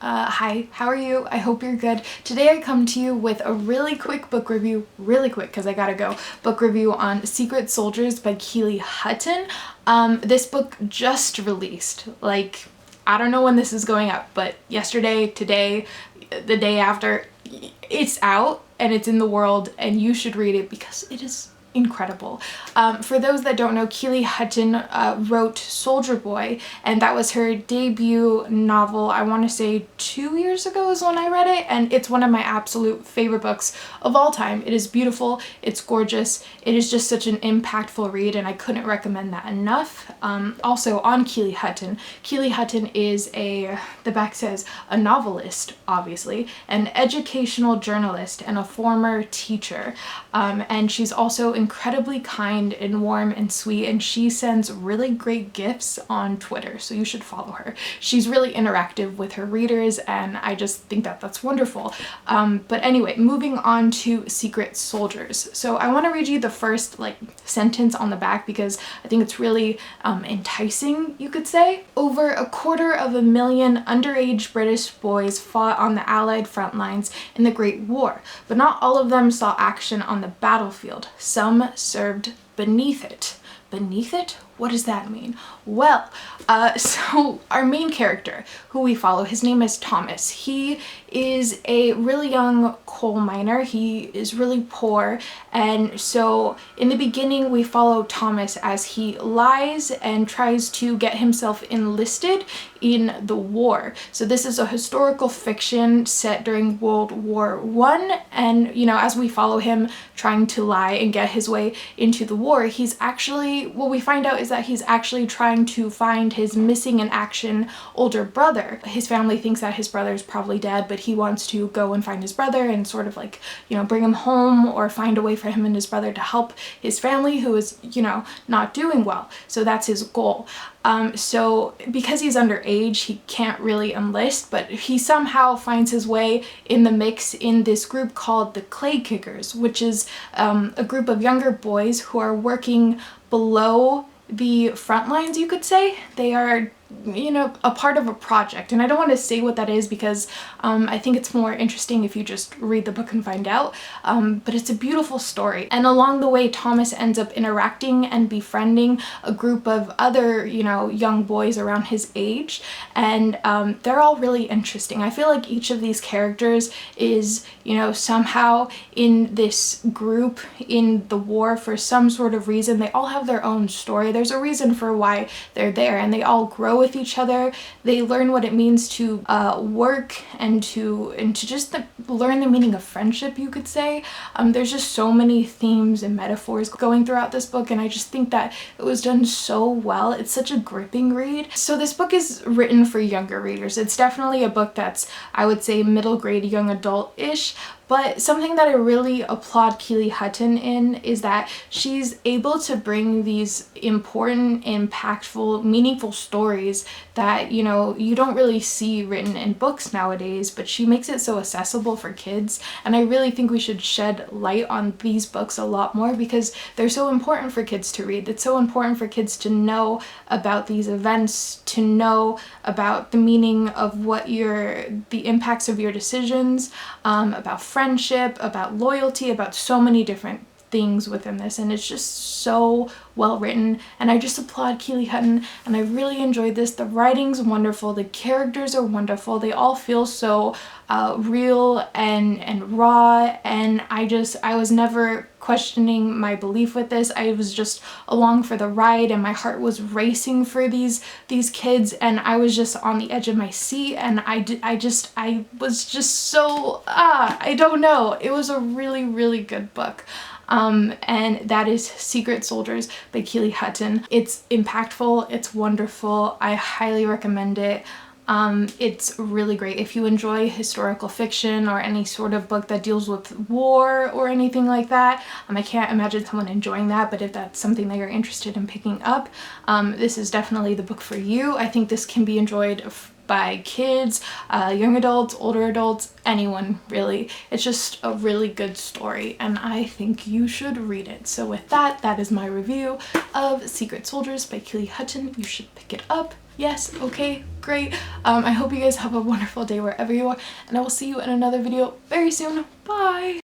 Hi, how are you? I hope you're good. Today I come to you with a really quick book review, really quick because I gotta go, book review on Secret Soldiers by Keely Hutton. This book just released, like, I don't know when this is going up, but yesterday, today, the day after, it's out and it's in the world and you should read it because it is incredible. For those that don't know, Keely Hutton wrote Soldier Boy, and that was her debut novel. I want to say 2 years ago is when I read it, and it's one of my absolute favorite books of all time. It is beautiful, it's gorgeous, it is just such an impactful read, and I couldn't recommend that enough. Also on Keely Hutton is the back says, a novelist, obviously, an educational journalist, and a former teacher. And she's also incredibly kind and warm and sweet, and she sends really great gifts on Twitter, so you should follow her. She's really interactive with her readers, and I just think that that's wonderful. But anyway, moving on to Secret Soldiers. So I want to read you the first sentence on the back because I think it's really enticing, you could say. Over 250,000 underage British boys fought on the Allied front lines in the Great War, but not all of them saw action on the battlefield. Some served beneath it. Beneath it? What does that mean? Well, so our main character, who we follow, his name is Thomas. He is a really young coal miner. He is really poor, and so in the beginning we follow Thomas as he lies and tries to get himself enlisted in the war. So this is a historical fiction set during World War I, and as we follow him trying to lie and get his way into the war, he's actually, what we find out is that he's actually trying to find his missing in action older brother. His family thinks that his brother's probably dead, but he wants to go and find his brother and sort of bring him home or find a way for him and his brother to help his family who is, not doing well. So that's his goal. So because he's underage, he can't really enlist, but he somehow finds his way in the mix in this group called the Clay Kickers, which is a group of younger boys who are working below the front lines, you could say. They are a part of a project, and I don't want to say what that is because I think it's more interesting if you just read the book and find out, but it's a beautiful story. And along the way, Thomas ends up interacting and befriending a group of other young boys around his age, and they're all really interesting. I feel like each of these characters is somehow in this group in the war for some sort of reason. They all have their own story. There's a reason for why they're there, and they all grow with each other. They learn what it means to work and to just learn the meaning of friendship, you could say. There's just so many themes and metaphors going throughout this book, and I just think that it was done so well. It's such a gripping read. So this book is written for younger readers. It's definitely a book that's, I would say, middle grade, young adult-ish. But something that I really applaud Keely Hutton in is that she's able to bring these important, impactful, meaningful stories that, you don't really see written in books nowadays, but she makes it so accessible for kids. And I really think we should shed light on these books a lot more because they're so important for kids to read. It's so important for kids to know about these events, to know about the meaning of the impacts of your decisions, about friendship, about loyalty, about so many different things within this, and it's just so well written, and I just applaud Keely Hutton, and I really enjoyed this. The writing's wonderful, the characters are wonderful, they all feel so real and raw, and I was never questioning my belief with this. I was just along for the ride, and my heart was racing for these kids, and I was just on the edge of my seat, and I was just so I don't know. It was a really, really good book. And that is Secret Soldiers by Keely Hutton. It's impactful, it's wonderful, I highly recommend it. It's really great. If you enjoy historical fiction or any sort of book that deals with war or anything like that, I can't imagine someone enjoying that, but if that's something that you're interested in picking up, this is definitely the book for you. I think this can be enjoyed by kids, young adults, older adults, anyone really. It's just a really good story, and I think you should read it. So with that, that is my review of Secret Soldiers by Keely Hutton. You should pick it up. Yes, okay, great. I hope you guys have a wonderful day wherever you are, and I will see you in another video very soon. Bye!